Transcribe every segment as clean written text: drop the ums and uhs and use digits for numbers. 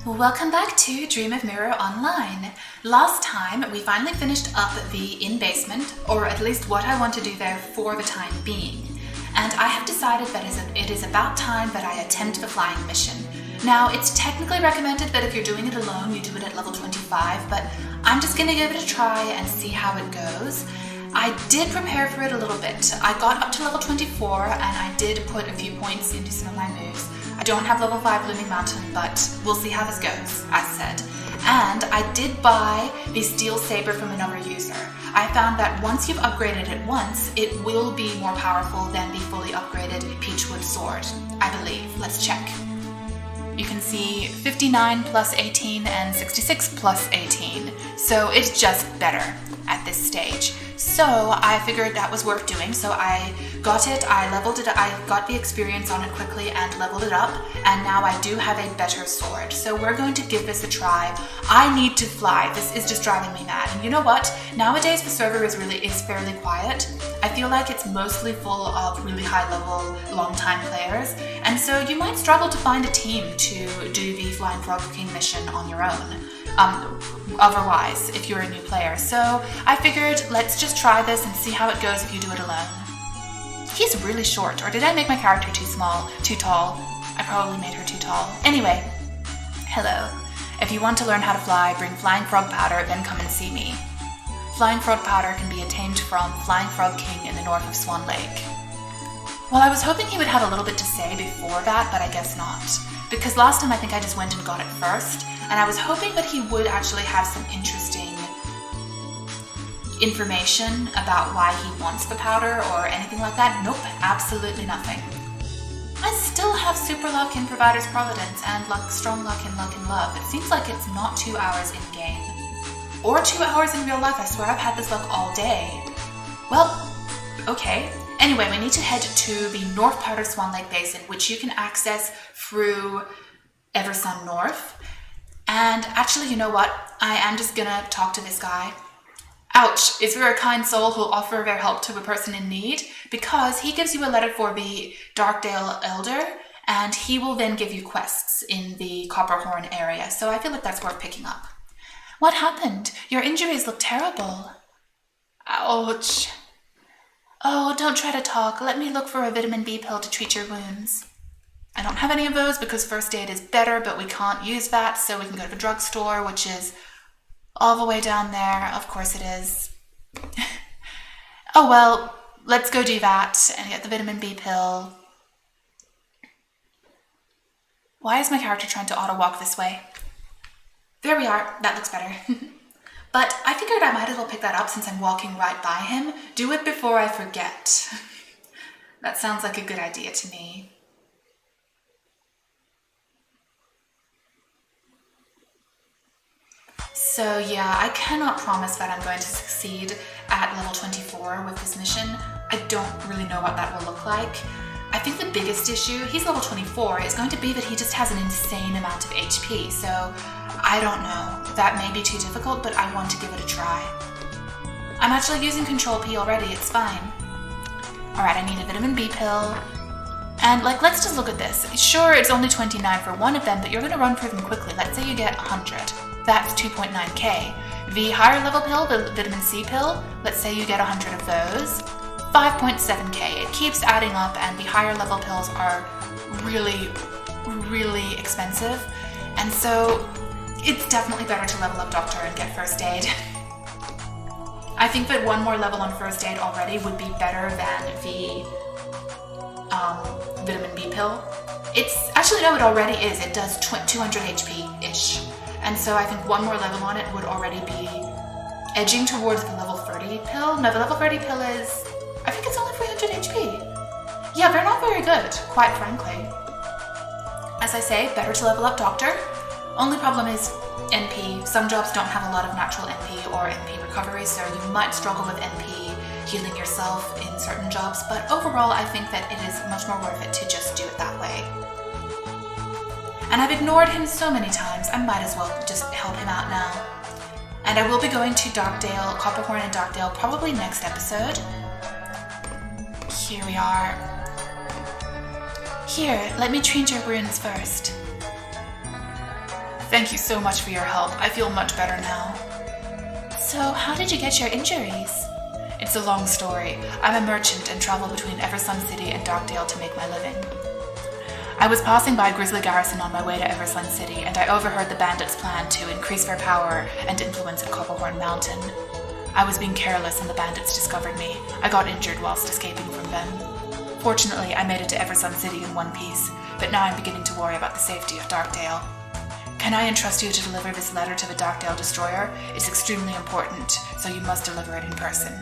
Welcome back to Dream of Mirror Online. Last time we finally finished up the in-basement, or at least what I want to do there for the time being. And I have decided that it is about time that I attempt the flying mission. Now, it's technically recommended that if you're doing it alone, you do it at level 25, but I'm just gonna give it a try and see how it goes. I did prepare for it a little bit. I got up to level 24 and I did put a few points into some of my moves. I don't have level 5 Looming Mountain, but we'll see how this goes, as said. And I did buy the Steel Saber from another user. I found that once you've upgraded it once, it will be more powerful than the fully upgraded Peachwood Sword, I believe. Let's check. You can see 59 plus 18 and 66 plus 18, so it's just better at this stage. So I figured that was worth doing, so I got it, I leveled it, I got the experience on it quickly and leveled it up, and now I do have a better sword. So we're going to give this a try. I need to fly. This is just driving me mad. And you know what? Nowadays the server is fairly quiet. I feel like it's mostly full of really high level, long time players, and so you might struggle to find a team to do the Flying Frog King mission on your own. Otherwise, if you're a new player. So I figured let's just try this and see how it goes if you do it alone. He's really short, or did I make my character too small, too tall? I probably made her too tall. Anyway, hello. If you want to learn how to fly, bring Flying Frog Powder, then come and see me. Flying Frog Powder can be obtained from Flying Frog King in the north of Swan Lake. Well, I was hoping he would have a little bit to say before that, but I guess not. Because last time I think I just went and got it first, and I was hoping that he would actually have some interesting information about why he wants the powder or anything like that. Nope, absolutely nothing. I still have super luck in Provider's Providence and strong luck in Luck and Love. It seems like it's not 2 hours in game. Or 2 hours in real life. I swear I've had this luck all day. Well, okay. Anyway, we need to head to the north part of Swan Lake Basin, which you can access through Eversun North. And actually, you know what? I am just gonna talk to this guy. Ouch! Is there a kind soul who'll offer their help to a person in need? Because he gives you a letter for the Darkdale Elder, and he will then give you quests in the Copperhorn area. So I feel like that's worth picking up. What happened? Your injuries look terrible. Ouch. Oh, don't try to talk. Let me look for a vitamin B pill to treat your wounds. I don't have any of those because first aid is better, but we can't use that, so we can go to the drugstore, which is all the way down there. Of course it is. Oh well, let's go do that and get the vitamin B pill. Why is my character trying to auto-walk this way? There we are. That looks better. But I figured I might as well pick that up since I'm walking right by him. Do it before I forget. That sounds like a good idea to me. So yeah, I cannot promise that I'm going to succeed at level 24 with this mission. I don't really know what that will look like. I think the biggest issue, he's level 24, is going to be that he just has an insane amount of HP, so I don't know. That may be too difficult, but I want to give it a try. I'm actually using Control P already, it's fine. Alright, I need a vitamin B pill. And let's just look at this. Sure, it's only 29 for one of them, but you're going to run through them quickly. Let's say you get 100. That's 2.9k. The higher level pill, the vitamin C pill, let's say you get 100 of those. 5.7k. It keeps adding up, and the higher level pills are really, really expensive. And so it's definitely better to level up Doctor and get first aid. I think that one more level on first aid already would be better than the vitamin B pill. It's actually, no, it already is. It does 200 HP-ish. And so I think one more level on it would already be edging towards the level 30 pill. No, the level 30 pill is, I think it's only 300 HP. Yeah, they're not very good, quite frankly. As I say, better to level up Doctor. Only problem is NP. Some jobs don't have a lot of natural NP or NP recovery, so you might struggle with NP healing yourself in certain jobs, but overall I think that it is much more worth it to just do it that way. And I've ignored him so many times, I might as well just help him out now. And I will be going to Darkdale, Copperhorn and Darkdale probably next episode. Here we are. Here, let me treat your wounds first. Thank you so much for your help. I feel much better now. So, how did you get your injuries? It's a long story. I'm a merchant and travel between Eversun City and Darkdale to make my living. I was passing by Grizzly Garrison on my way to Eversun City, and I overheard the bandits' plan to increase their power and influence at Copperhorn Mountain. I was being careless and the bandits discovered me. I got injured whilst escaping from them. Fortunately, I made it to Eversun City in one piece, but now I'm beginning to worry about the safety of Darkdale. Can I entrust you to deliver this letter to the Darkdale Destroyer? It's extremely important, so you must deliver it in person.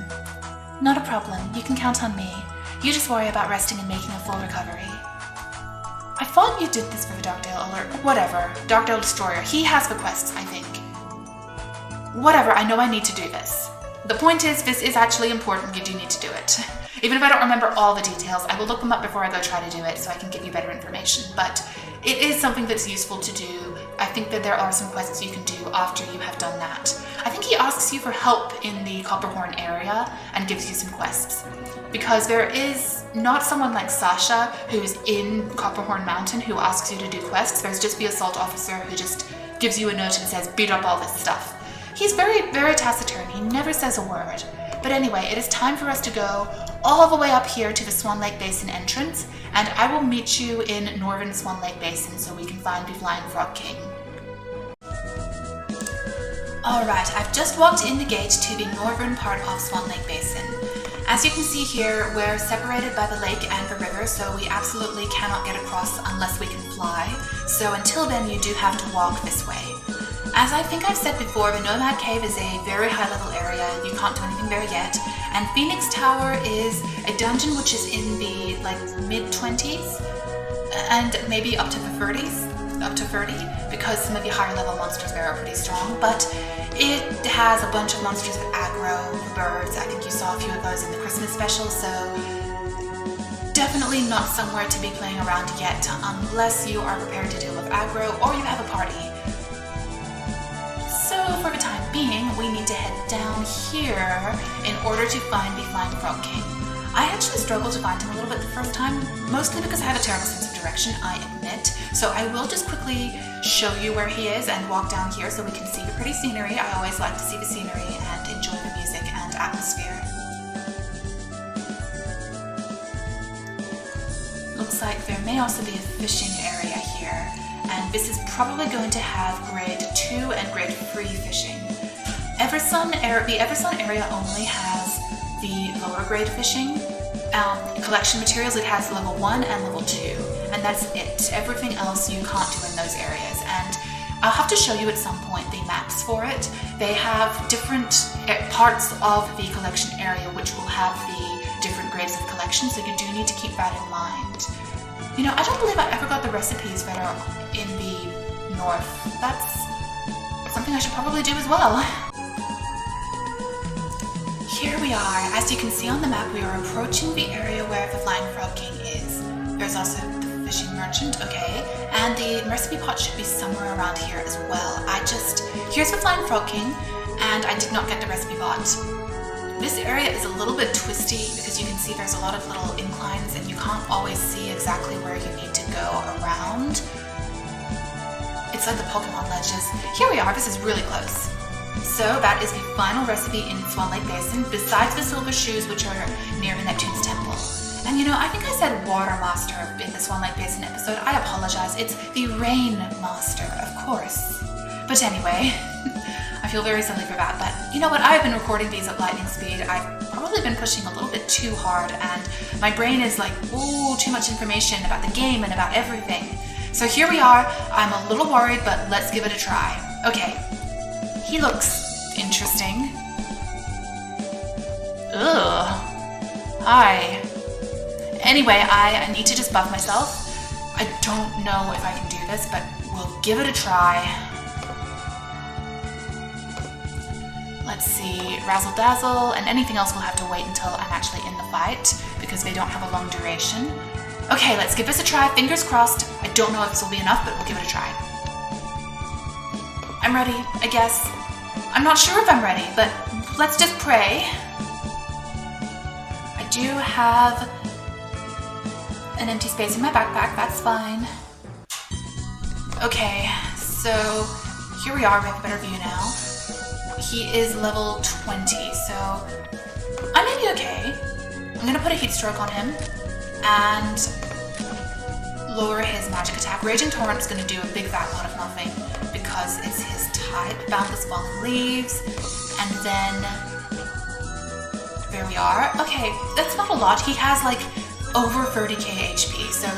Not a problem. You can count on me. You just worry about resting and making a full recovery. I thought you did this for the Darkdale Alert. Whatever. Darkdale Destroyer. He has the quests, I think. Whatever. I know I need to do this. The point is, this is actually important. You do need to do it. Even if I don't remember all the details, I will look them up before I go try to do it so I can give you better information. But it is something that's useful to do. I think that there are some quests you can do after you have done that. I think he asks you for help in the Copperhorn area and gives you some quests. Because there is not someone like Sasha who is in Copperhorn Mountain who asks you to do quests. There's just the assault officer who just gives you a note and says, beat up all this stuff. He's very, very taciturn. He never says a word. But anyway, it is time for us to go all the way up here to the Swan Lake Basin entrance, and I will meet you in Northern Swan Lake Basin so we can find the Flying Frog King. Alright, I've just walked in the gate to the northern part of Swan Lake Basin. As you can see here, we're separated by the lake and the river, so we absolutely cannot get across unless we can fly. So until then, you do have to walk this way. As I think I've said before, the Nomad Cave is a very high-level area. You can't do anything there yet. And Phoenix Tower is a dungeon which is in the mid-20s and maybe up to the 30s, up to 30, because some of the higher-level monsters there are pretty strong. But it has a bunch of monsters of aggro, birds. I think you saw a few of those in the Christmas special, so definitely not somewhere to be playing around yet unless you are prepared to deal with aggro or you have a party. So for the time being, we need to head down here in order to find the Flying Frog King. I actually struggled to find him a little bit the first time, mostly because I have a terrible sense of direction, I admit. So I will just quickly show you where he is and walk down here so we can see the pretty scenery. I always like to see the scenery and enjoy the music and atmosphere. Looks like there may also be a fishing area here. And this is probably going to have grade 2 and grade 3 fishing. The Eversun area only has the lower grade fishing. Collection materials, it has level 1 and level 2, and that's it. Everything else you can't do in those areas. And I'll have to show you at some point the maps for it. They have different parts of the collection area which will have the different grades of collection, so you do need to keep that in mind. You know, I don't believe I ever got the recipes that are in the north. That's something I should probably do as well. Here we are. As you can see on the map, we are approaching the area where the Flying Frog King is. There's also the fishing merchant, okay, and the recipe pot should be somewhere around here as well. Here's the Flying Frog King, and I did not get the recipe pot. This area is a little bit twisty because you can see there's a lot of little inclines and you can't always see exactly where you need to go around. It's like the Pokemon ledges. Here we are, this is really close. So that is the final recipe in Swan Lake Basin, besides the silver shoes which are near the Neptune's temple. And you know, I think I said Water Master in the Swan Lake Basin episode. I apologize, it's the Rain Master, of course. But anyway, I feel very silly for that, but you know what, I've been recording these at lightning speed. I've probably been pushing a little bit too hard and my brain is like, ooh, too much information about the game and about everything. So here we are. I'm a little worried, but let's give it a try. Okay, he looks interesting. Ugh. Hi. Anyway, I need to just buff myself. I don't know if I can do this, but we'll give it a try. Let's see, Razzle Dazzle, and anything else will have to wait until I'm actually in the fight because they don't have a long duration. Okay, let's give this a try. Fingers crossed. I don't know if this will be enough, but we'll give it a try. I'm ready, I guess. I'm not sure if I'm ready, but let's just pray. I do have an empty space in my backpack, that's fine. Okay, So here we are, we have a better view now. He is level 20, so I may be okay. I'm gonna put a heat stroke on him and lower his magic attack. Raging Torrent is gonna do a big fat lot of nothing because it's his type. Boundless Bomb leaves, and then there we are. Okay, that's not a lot. He has like over 30k HP, so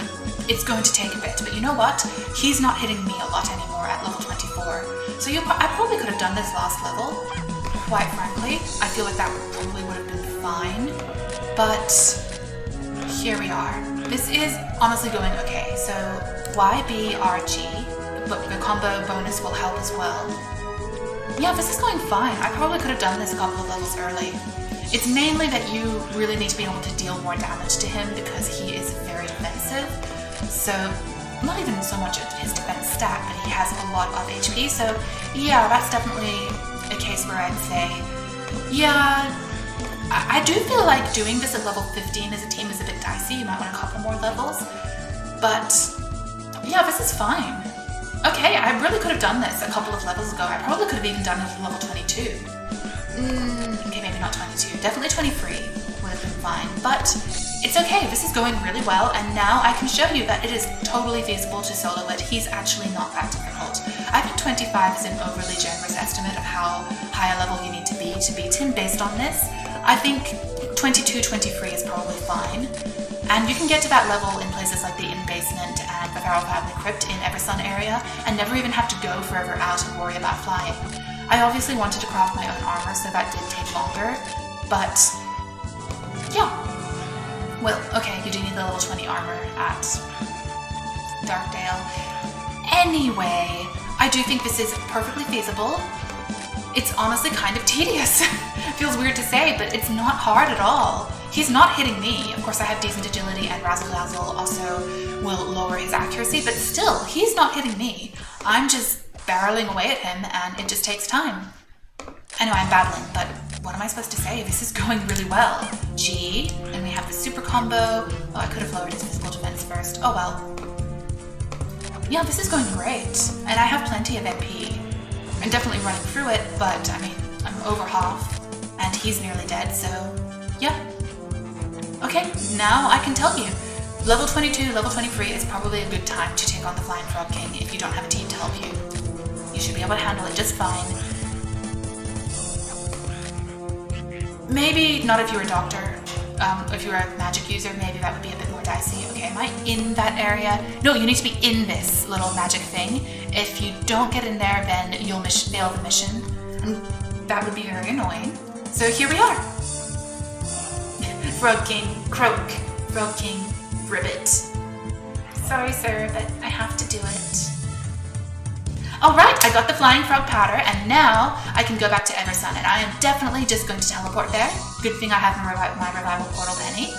it's going to take a bit. But you know what? He's not hitting me a lot anymore at level 24. So I probably could have done this last level, quite frankly. I feel like that probably would have been fine. But here we are. This is honestly going okay. So YBRG, but the combo bonus will help as well. Yeah, this is going fine. I probably could have done this a couple of levels early. It's mainly that you really need to be able to deal more damage to him because he is very defensive. So, not even so much of his defense stat, but he has a lot of HP. So, yeah, that's definitely a case where I'd say, yeah, I do feel like doing this at level 15 as a team is a bit dicey. You might want a couple more levels. But, yeah, this is fine. Okay, I really could have done this a couple of levels ago. I probably could have even done it at level 22. Okay, maybe not 22. Definitely 23 would have been fine. But it's okay. This is going really well. And now I can show you that it is totally feasible to solo it. He's actually not that difficult. I think 25 is an overly generous estimate of how high a level you need to beat him based on this. I think 22, 23 is probably fine. And you can get to that level in places like the Inn Basement and the Feral Family Crypt in Eversun area and never even have to go further out and worry about flying. I obviously wanted to craft my own armor, so that did take longer, but yeah. Well, okay, you do need the level 20 armor at Darkdale. Anyway, I do think this is perfectly feasible. It's honestly kind of tedious. Feels weird to say, but it's not hard at all. He's not hitting me. Of course, I have decent agility, and Razzle Dazzle also will lower his accuracy, but still, he's not hitting me. I'm just barreling away at him, and it just takes time. I know I'm battling, but what am I supposed to say? This is going really well. G, and we have the super combo. Oh, I could have lowered his physical defense first. Oh well. Yeah, this is going great, and I have plenty of MP. I'm definitely running through it, but I mean, I'm over half, and he's nearly dead, so yeah. Okay, now I can tell you. Level 22, level 23 is probably a good time to take on the Flying Frog King if you don't have a team to help you. You should be able to handle it just fine. Maybe not if you're a doctor. If you're a magic user, maybe that would be a bit more dicey. Okay, am I in that area? No, you need to be in this little magic thing. If you don't get in there, then you'll fail the mission. And that would be very annoying. So here we are. Frog King, croak. Frog King, ribbit. Sorry, sir, but I have to do it. Alright, I got the flying frog powder, and now I can go back to Eversun, and I am definitely just going to teleport there. Good thing I have my revival portal penny.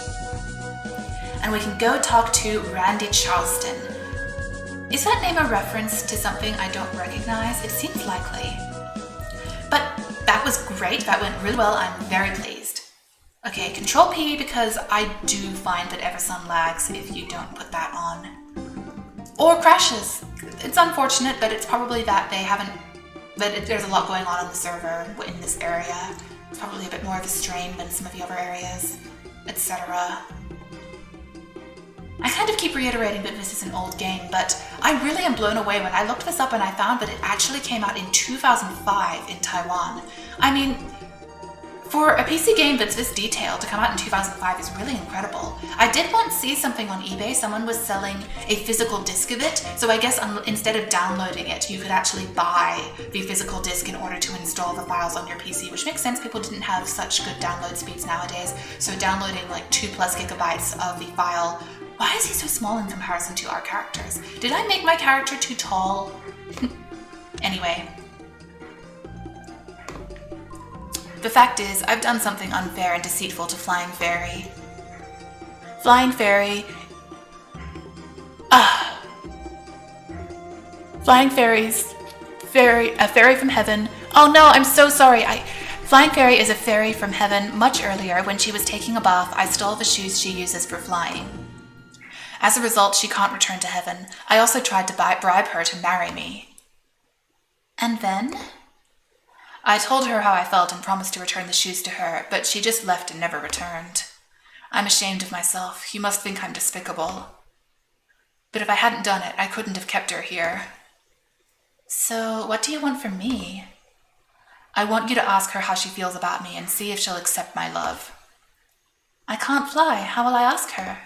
And we can go talk to Randy Charleston. Is that name a reference to something I don't recognize? It seems likely. But that was great, that went really well, I'm very pleased. Okay, Control P, because I do find that Eversun lags if you don't put that on. Or crashes. It's unfortunate, but it's probably that there's a lot going on the server in this area. It's probably a bit more of a strain than some of the other areas, etc. I kind of keep reiterating that this is an old game, but I really am blown away when I looked this up and I found that it actually came out in 2005 in Taiwan. I mean, for a PC game that's this detailed to come out in 2005 is really incredible. I did once see something on eBay, someone was selling a physical disc of it, so I guess instead of downloading it, you could actually buy the physical disc in order to install the files on your PC, which makes sense, people didn't have such good download speeds nowadays, so downloading like 2+ gigabytes of the file. Why is he so small in comparison to our characters? Did I make my character too tall? Anyway. The fact is, I've done something unfair and deceitful to Flying Fairy. Flying Fairy... Flying Fairy's... a fairy from heaven. Oh no, I'm so sorry. Flying Fairy is a fairy from heaven. Much earlier, when she was taking a bath, I stole the shoes she uses for flying. As a result, she can't return to heaven. I also tried to bribe her to marry me. And then? I told her how I felt and promised to return the shoes to her, but she just left and never returned. I'm ashamed of myself. You must think I'm despicable. But if I hadn't done it, I couldn't have kept her here. So, what do you want from me? I want you to ask her how she feels about me and see if she'll accept my love. I can't fly. How will I ask her?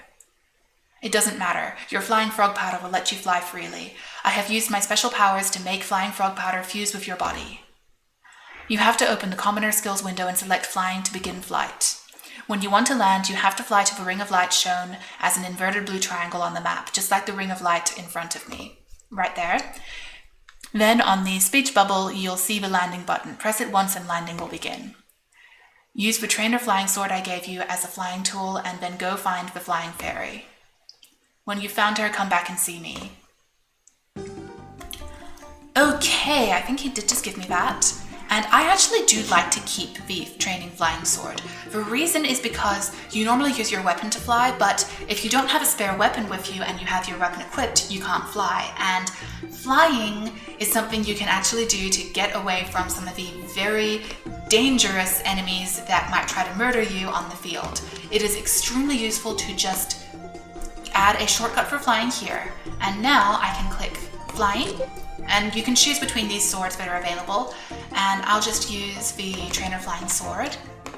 It doesn't matter. Your flying frog powder will let you fly freely. I have used my special powers to make flying frog powder fuse with your body. You have to open the Commoner Skills window and select Flying to begin flight. When you want to land, you have to fly to the ring of light shown as an inverted blue triangle on the map, just like the ring of light in front of me. Right there. Then on the speech bubble, you'll see the landing button. Press it once and landing will begin. Use the trainer flying sword I gave you as a flying tool and then go find the flying fairy. When you've found her, come back and see me. Okay, I think he did just give me that. And I actually do like to keep the training flying sword. The reason is because you normally use your weapon to fly, but if you don't have a spare weapon with you and you have your weapon equipped, you can't fly. And flying is something you can actually do to get away from some of the very dangerous enemies that might try to murder you on the field. It is extremely useful to just add a shortcut for flying here. And now I can click flying. And you can choose between these swords that are available, and I'll just use the trainer flying sword.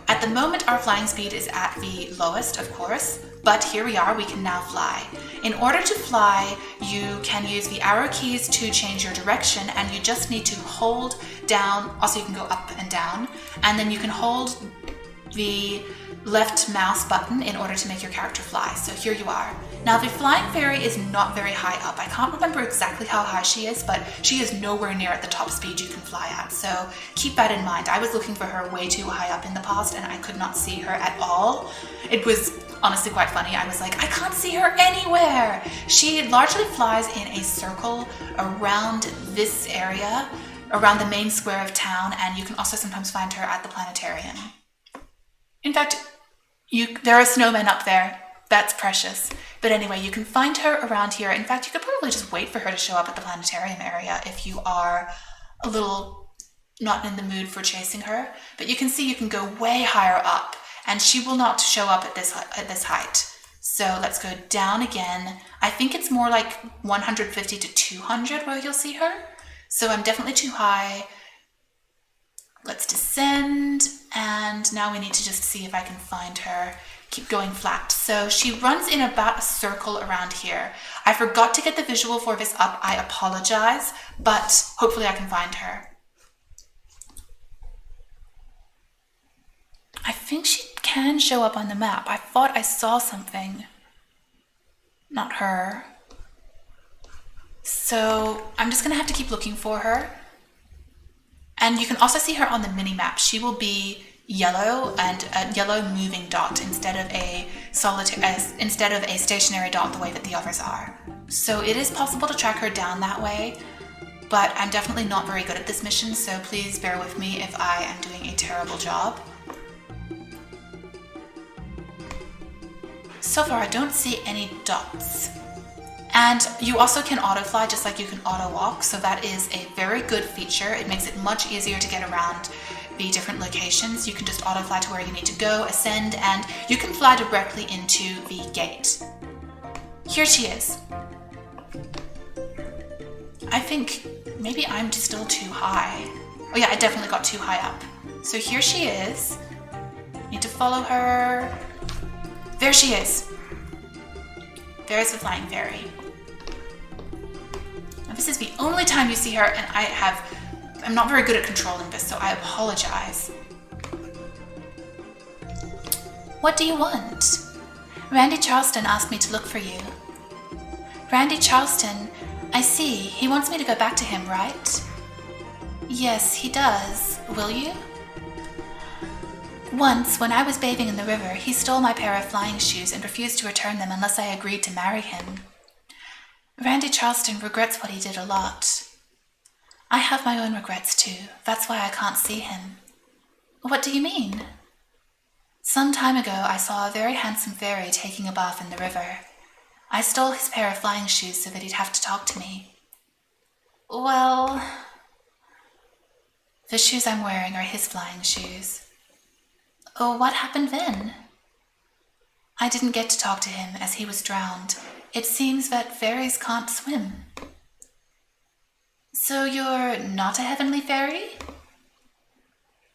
At the moment, our flying speed is at the lowest, of course, but here we are, we can now fly. In order to fly, you can use the arrow keys to change your direction, and you just need to hold down, also you can go up and down, and then you can hold the left mouse button in order to make your character fly. So here you are. Now the flying fairy is not very high up. I can't remember exactly how high she is, but she is nowhere near at the top speed you can fly at. So keep that in mind. I was looking for her way too high up in the past and I could not see her at all. It was honestly quite funny. I was like, I can't see her anywhere. She largely flies in a circle around this area, around the main square of town, and you can also sometimes find her at the planetarium. In fact, there are snowmen up there. That's precious. But anyway, you can find her around here. In fact, you could probably just wait for her to show up at the planetarium area if you are a little not in the mood for chasing her. But you can see you can go way higher up, and she will not show up at this height. So let's go down again. I think it's more like 150 to 200 where you'll see her. So I'm definitely too high. Let's descend, and now we need to just see if I can find her. Keep going flat. So she runs in about a circle around here. I forgot to get the visual for this up. I apologize, but hopefully I can find her. I think she can show up on the map. I thought I saw something. Not her. So I'm just gonna have to keep looking for her. And you can also see her on the mini-map. She will be yellow and a yellow moving dot instead of a stationary dot the way that the others are. So it is possible to track her down that way, but I'm definitely not very good at this mission, so please bear with me if I am doing a terrible job. So far I don't see any dots. And you also can auto-fly just like you can auto-walk, so that is a very good feature. It makes it much easier to get around the different locations. You can just auto-fly to where you need to go, ascend, and you can fly directly into the gate. Here she is. I think maybe I'm still too high. Oh yeah, I definitely got too high up. So here she is. Need to follow her. There she is. There's the flying fairy. Now, this is the only time you see her, and I'm not very good at controlling this, so I apologize. What do you want? Randy Charleston asked me to look for you. Randy Charleston, I see. He wants me to go back to him, right? Yes, he does. Will you? Once, when I was bathing in the river, he stole my pair of flying shoes and refused to return them unless I agreed to marry him. Randy Charleston regrets what he did a lot. I have my own regrets too. That's why I can't see him. What do you mean? Some time ago, I saw a very handsome fairy taking a bath in the river. I stole his pair of flying shoes so that he'd have to talk to me. Well, The shoes I'm wearing are his flying shoes. Oh, what happened then? I didn't get to talk to him as he was drowned. It seems that fairies can't swim. So you're not a heavenly fairy?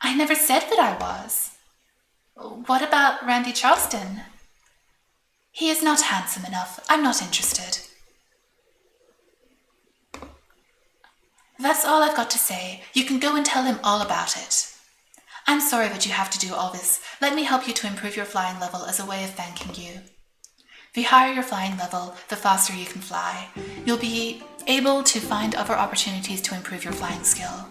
I never said that I was. What about Randy Charleston? He is not handsome enough. I'm not interested. That's all I've got to say. You can go and tell him all about it. I'm sorry that you have to do all this. Let me help you to improve your flying level as a way of thanking you. The higher your flying level, the faster you can fly. You'll be able to find other opportunities to improve your flying skill.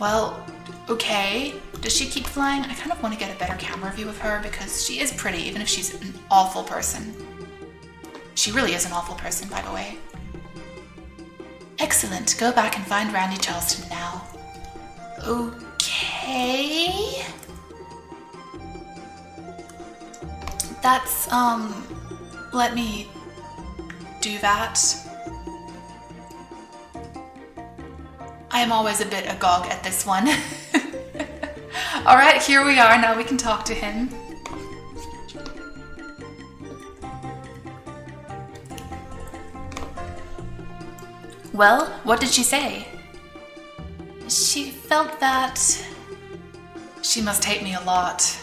Well, okay. Does she keep flying? I kind of want to get a better camera view of her because she is pretty, even if she's an awful person. She really is an awful person, by the way. Excellent. Go back and find Randy Charleston now. Okay. That's, let me do that. I am always a bit agog at this one. Alright, here we are. Now we can talk to him. Well, what did she say? She felt that she must hate me a lot.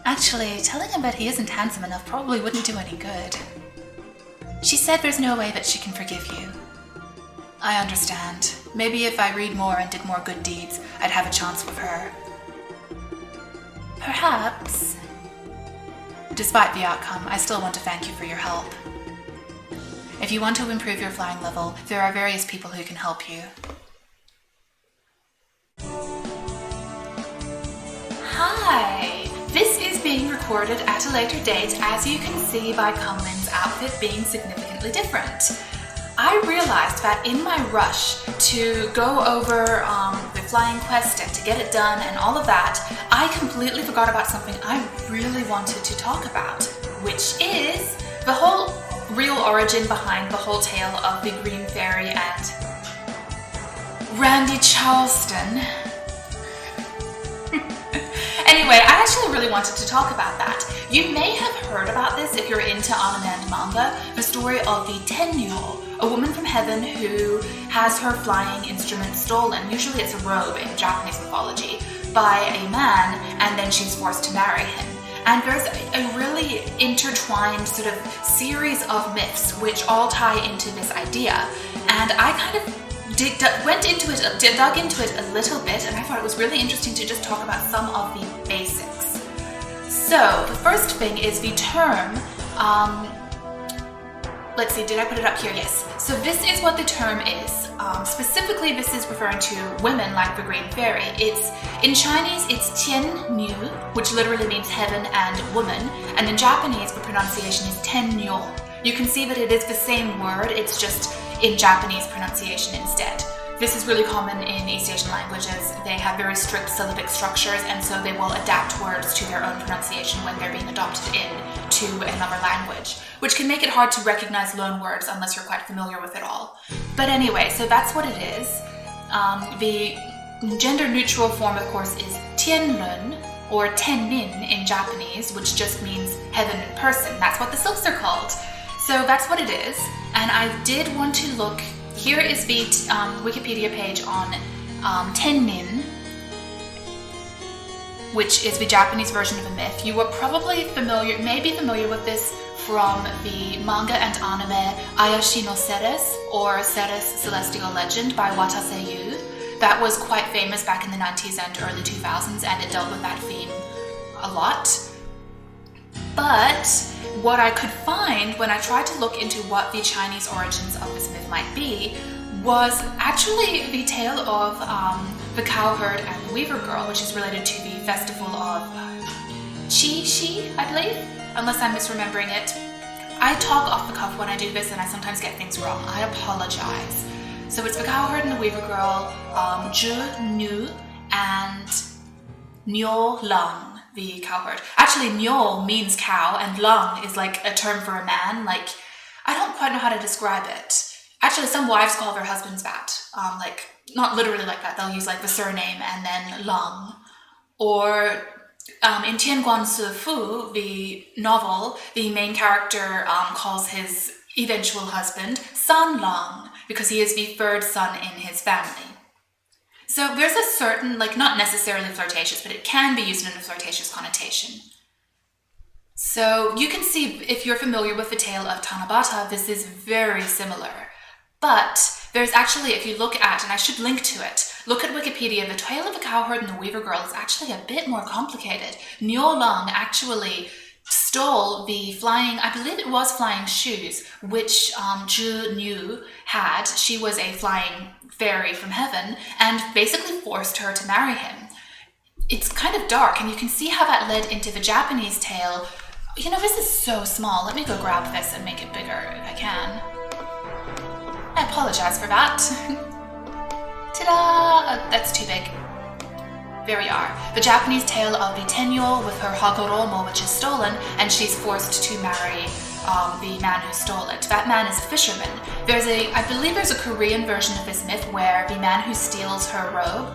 Actually, telling him that he isn't handsome enough probably wouldn't do any good. She said there's no way that she can forgive you. I understand. Maybe if I read more and did more good deeds, I'd have a chance with her. Perhaps. Despite the outcome, I still want to thank you for your help. If you want to improve your flying level, there are various people who can help you. Hi! This is being recorded at a later date, as you can see by Kunlin's outfit being significantly different. I realized that in my rush to go over the flying quest and to get it done and all of that, I completely forgot about something I really wanted to talk about, which is the whole real origin behind the whole tale of the Green Fairy and Randy Charleston. Anyway, I actually really wanted to talk about that. You may have heard about this if you're into anime and manga, the story of the Tenryou, a woman from heaven who has her flying instrument stolen, usually it's a robe in Japanese mythology, by a man, and then she's forced to marry him. And there's a really intertwined sort of series of myths which all tie into this idea. And I kind of dug into it a little bit, and I thought it was really interesting to just talk about some of the basics. So the first thing is the term, let's see, did I put it up here? Yes. So this is what the term is. Specifically, this is referring to women like the Green Fairy. In Chinese, it's Tianyu, which literally means heaven and woman, and in Japanese, the pronunciation is Tenryou. You can see that it is the same word, it's just in Japanese pronunciation instead. This is really common in East Asian languages. They have very strict syllabic structures, and so they will adapt words to their own pronunciation when they're being adopted into another language, which can make it hard to recognize loan words unless you're quite familiar with it all. But anyway, so that's what it is. The gender-neutral form, of course, is Tianren, or Tennin in Japanese, which just means heaven in person. That's what the silks are called. So that's what it is, and I did want to look. Here is the Wikipedia page on Tennin, which is the Japanese version of a myth. You were probably maybe familiar with this from the manga and anime Ayashi no Ceres, or Ceres Celestial Legend by Watase Yu. That was quite famous back in the 90s and early 2000s, and it dealt with that theme a lot. But what I could find when I tried to look into what the Chinese origins of this myth might be was actually the tale of the cowherd and the weaver girl, which is related to the festival of Qixi, I believe, unless I'm misremembering it. I talk off the cuff when I do this, and I sometimes get things wrong. I apologize. So it's the cowherd and the weaver girl, Zhu Nu, and Niu Lang, the cowherd. Actually, Niu means cow, and Lang is like a term for a man. Like, I don't quite know how to describe it. Actually, actually, some wives call their husbands that. Like, not literally like that. They'll use like the surname and then Lang. Or in Tianguan Si Fu, the novel, the main character calls his eventual husband San Lang because he is the third son in his family. So there's a certain, like, not necessarily flirtatious, but it can be used in a flirtatious connotation. So you can see, if you're familiar with the tale of Tanabata, this is very similar. But there's actually, if you look at, and I should link to it, look at Wikipedia, the tale of the cowherd and the weaver girl is actually a bit more complicated. Niu Lang actually stole the flying, I believe it was flying shoes, which Zhi Niu had. She was a flying fairy from heaven, and basically forced her to marry him. It's kind of dark, and you can see how that led into the Japanese tale. You know, this is so small. Let me go grab this and make it bigger if I can. I apologize for that. Ta-da! That's too big. There we are. The Japanese tale of the Tenyo with her Hagoromo, which is stolen, and she's forced to marry the man who stole it. That man is a fisherman. I believe there's a Korean version of this myth where the man who steals her robe,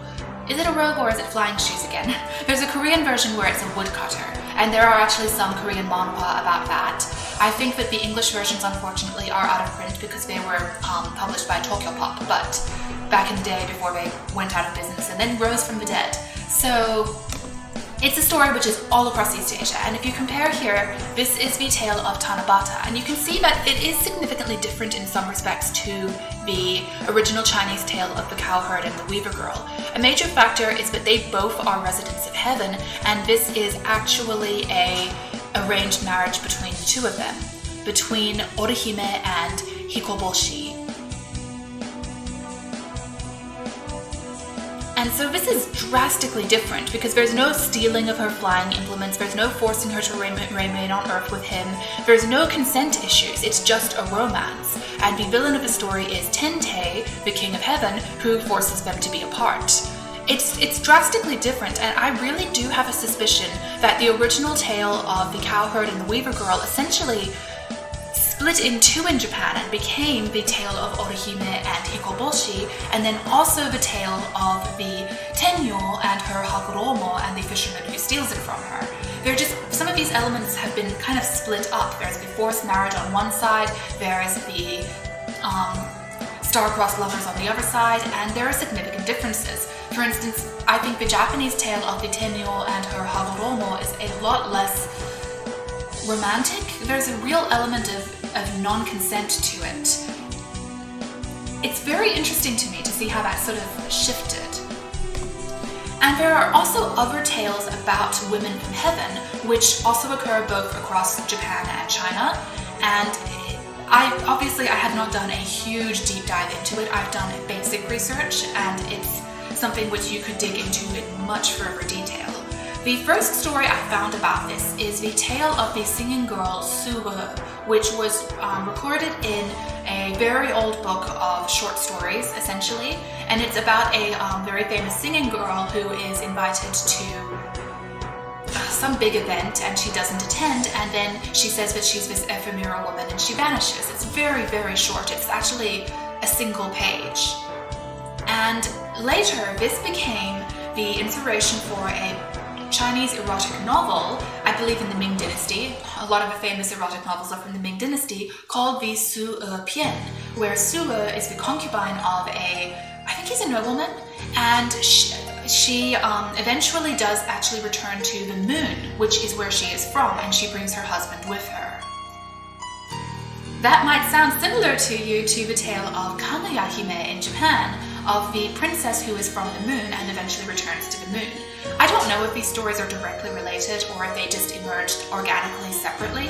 is it a robe or is it flying shoes again? There's a Korean version where it's a woodcutter, and there are actually some Korean manhwa about that. I think that the English versions, unfortunately, are out of print because they were published by Tokyopop, but back in the day before they went out of business and then rose from the dead. So it's a story which is all across East Asia, and if you compare here, this is the tale of Tanabata, and you can see that it is significantly different in some respects to the original Chinese tale of the cowherd and the weaver girl. A major factor is that they both are residents of heaven, and this is actually a arranged marriage between the two of them, between Orihime and Hikoboshi. And so this is drastically different because there's no stealing of her flying implements, there's no forcing her to remain on Earth with him, there's no consent issues, it's just a romance. And the villain of the story is Tente, the king of heaven, who forces them to be apart. It's drastically different, and I really do have a suspicion that the original tale of the cowherd and the weaver girl essentially split in two in Japan and became the tale of Orihime and Hikoboshi, and then also the tale of the Tenyo and her Hagoromo and the fisherman who steals it from her. Some of these elements have been kind of split up. There's the forced marriage on one side, there's the star-crossed lovers on the other side, and there are significant differences. For instance, I think the Japanese tale of the Tenyo and her Hagoromo is a lot less romantic. There's a real element of non-consent to it. It's very interesting to me to see how that sort of shifted. And there are also other tales about women from heaven, which also occur both across Japan and China. And I have not done a huge deep dive into it. I've done basic research, and it's something which you could dig into in much further detail. The first story I found about this is the tale of the singing girl Sue, which was recorded in a very old book of short stories, essentially, and it's about a very famous singing girl who is invited to some big event and she doesn't attend, and then she says that she's this ephemeral woman and she vanishes. It's very, very short. It's actually a single page. And later, this became the inspiration for a Chinese erotic novel, I believe in the Ming Dynasty. A lot of the famous erotic novels are from the Ming Dynasty, called the Su Pian, where Su is the concubine of I think he's a nobleman, and she eventually does actually return to the moon, which is where she is from, and she brings her husband with her. That might sound similar to you to the tale of Kaguya-hime in Japan, of the princess who is from the moon and eventually returns to the moon. I don't know if these stories are directly related or if they just emerged organically separately,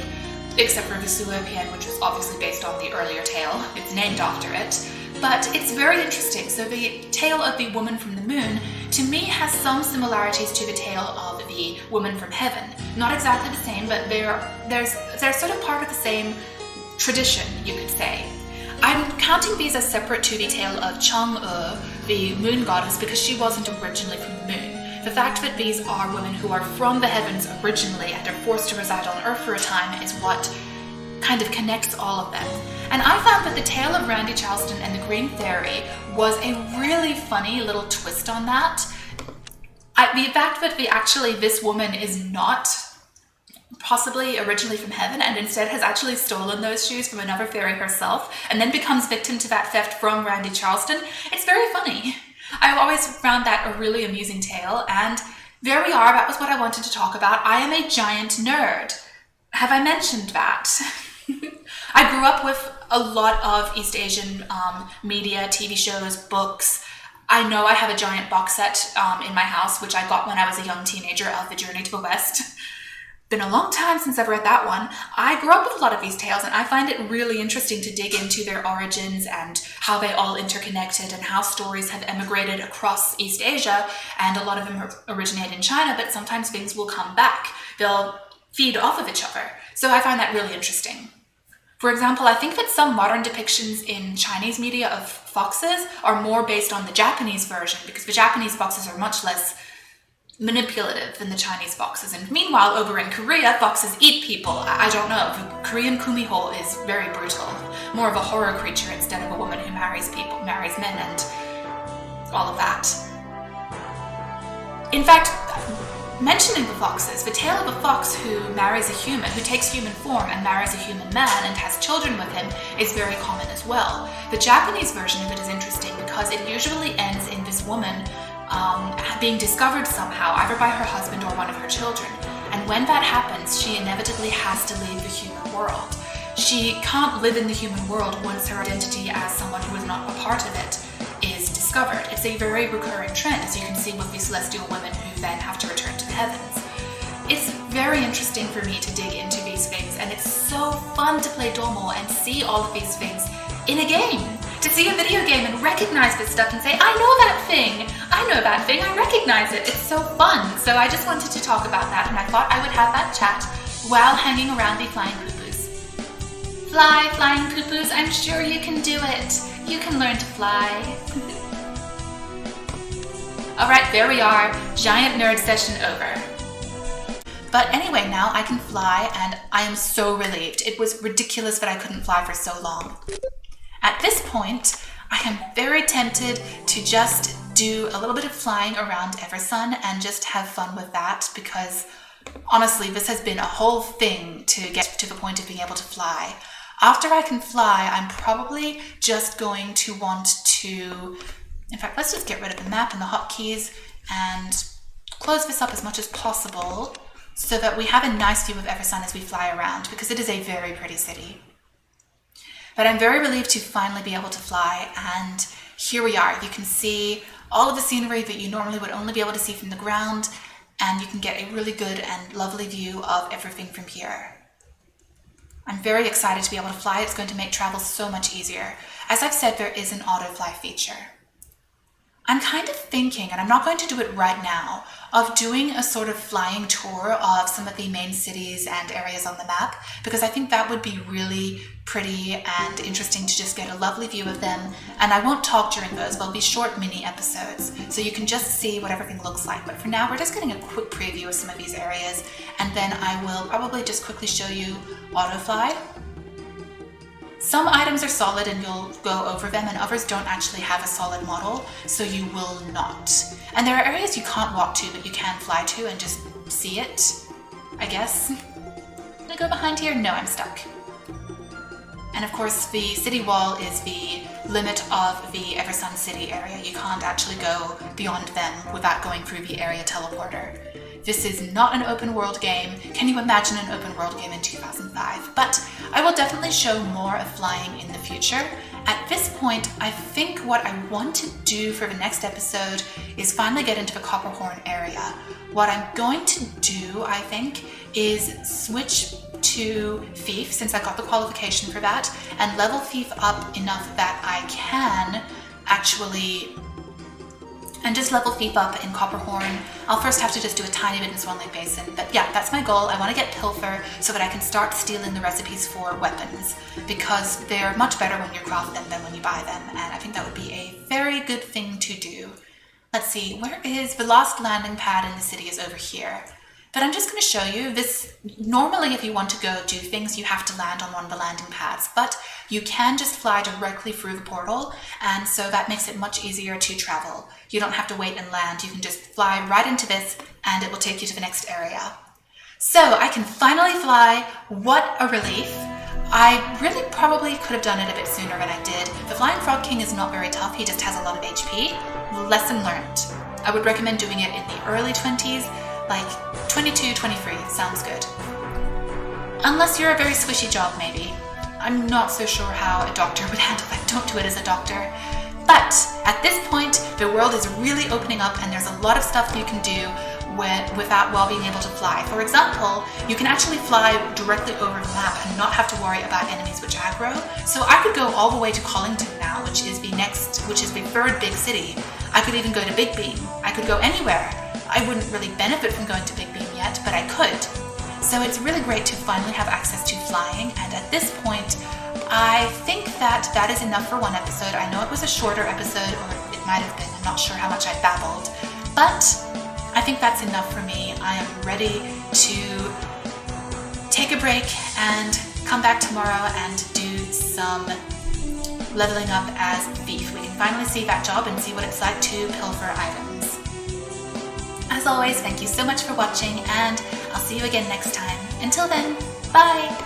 except for the Su Pian, which was obviously based on the earlier tale. It's named after it. But it's very interesting. So the tale of the woman from the moon, to me, has some similarities to the tale of the woman from heaven. Not exactly the same, but they're sort of part of the same tradition, you could say. I'm counting these as separate to the tale of Chang'e, the moon goddess, because she wasn't originally from the moon. The fact that these are women who are from the heavens originally and are forced to reside on Earth for a time is what kind of connects all of them. And I found that the tale of Randy Charleston and the Green Fairy was a really funny little twist on that. The fact that this woman is not possibly originally from heaven and instead has actually stolen those shoes from another fairy herself and then becomes victim to that theft from Randy Charleston, it's very funny. I've always found that a really amusing tale, and there we are, that was what I wanted to talk about. I am a giant nerd. Have I mentioned that? I grew up with a lot of East Asian media, TV shows, books. I know I have a giant box set in my house, which I got when I was a young teenager, of The Journey to the West. Been a long time since I've read that one. I grew up with a lot of these tales, and I find it really interesting to dig into their origins and how they all interconnected and how stories have emigrated across East Asia, and a lot of them originate in China, but sometimes things will come back. They'll feed off of each other. So I find that really interesting. For example, I think that some modern depictions in Chinese media of foxes are more based on the Japanese version, because the Japanese foxes are much less manipulative than the Chinese foxes. And meanwhile, over in Korea, foxes eat people. I don't know. The Korean kumiho is very brutal. More of a horror creature instead of a woman who marries men and all of that. In fact, mentioning the foxes, the tale of a fox who marries a human, who takes human form and marries a human man and has children with him, is very common as well. The Japanese version of it is interesting because it usually ends in this woman being discovered somehow, either by her husband or one of her children. And when that happens, she inevitably has to leave the human world. She can't live in the human world once her identity as someone who is not a part of it is discovered. It's a very recurring trend, as you can see with these celestial women who then have to return to the heavens. It's very interesting for me to dig into these things, and it's so fun to play Domo and see all of these things in a game. To see a video game and recognize this stuff and say, I know that thing, I recognize it. It's so fun. So I just wanted to talk about that, and I thought I would have that chat while hanging around the flying poo-poos. Fly, flying poo-poos, I'm sure you can do it. You can learn to fly. Alright, there we are. Giant nerd session over. But anyway, now I can fly, and I am so relieved. It was ridiculous that I couldn't fly for so long. At this point, I am very tempted to just do a little bit of flying around Eversun and just have fun with that, because honestly, this has been a whole thing to get to the point of being able to fly. After I can fly, I'm probably just going to want to... In fact, let's just get rid of the map and the hotkeys and close this up as much as possible so that we have a nice view of Eversun as we fly around, because it is a very pretty city. But I'm very relieved to finally be able to fly, and here we are. You can see all of the scenery that you normally would only be able to see from the ground, and you can get a really good and lovely view of everything from here. I'm very excited to be able to fly. It's going to make travel so much easier. As I've said, there is an auto-fly feature. I'm kind of thinking, and I'm not going to do it right now, of doing a sort of flying tour of some of the main cities and areas on the map, because I think that would be really pretty and interesting to just get a lovely view of them. And I won't talk during those, they'll be short mini episodes, so you can just see what everything looks like. But for now, we're just getting a quick preview of some of these areas, and then I will probably just quickly show you autofly. Some items are solid and you'll go over them, and others don't actually have a solid model, so you will not. And there are areas you can't walk to, but you can fly to and just see it, I guess. Can I go behind here? No, I'm stuck. And of course, the city wall is the limit of the Eversun City area. You can't actually go beyond them without going through the area teleporter. This is not an open world game. Can you imagine an open world game in 2005? But I will definitely show more of flying in the future. At this point, I think what I want to do for the next episode is finally get into the Copperhorn area. What I'm going to do, I think, is switch to Thief, since I got the qualification for that, and level Thief up enough that I can actually... and just level Thief up in Copperhorn. I'll first have to just do a tiny bit in Swan Lake Basin, but yeah, that's my goal. I want to get Pilfer so that I can start stealing the recipes for weapons, because they're much better when you craft them than when you buy them, and I think that would be a very good thing to do. Let's see, where is the last landing pad in the city? Is over here. But I'm just going to show you this. Normally, if you want to go do things, you have to land on one of the landing pads, but you can just fly directly through the portal, and so that makes it much easier to travel. You don't have to wait and land. You can just fly right into this, and it will take you to the next area. So I can finally fly. What a relief. I really probably could have done it a bit sooner than I did. The Flying Frog King is not very tough. He just has a lot of HP. Lesson learned. I would recommend doing it in the early 20s, like 22, 23 sounds good. Unless you're a very squishy job, maybe. I'm not so sure how a doctor would handle that. Don't do it as a doctor. But at this point, the world is really opening up and there's a lot of stuff you can do with that while being able to fly. For example, you can actually fly directly over the map and not have to worry about enemies which aggro. So I could go all the way to Collington now, which is the third big city. I could even go to Big Beam. I could go anywhere. I wouldn't really benefit from going to Big Beam yet, but I could. So it's really great to finally have access to flying, and at this point, I think that is enough for one episode. I know it was a shorter episode, or it might have been, I'm not sure how much I babbled, but I think that's enough for me. I am ready to take a break and come back tomorrow and do some leveling up as Thief. We can finally see that job and see what it's like to pilfer items. As always, thank you so much for watching, and I'll see you again next time. Until then, bye!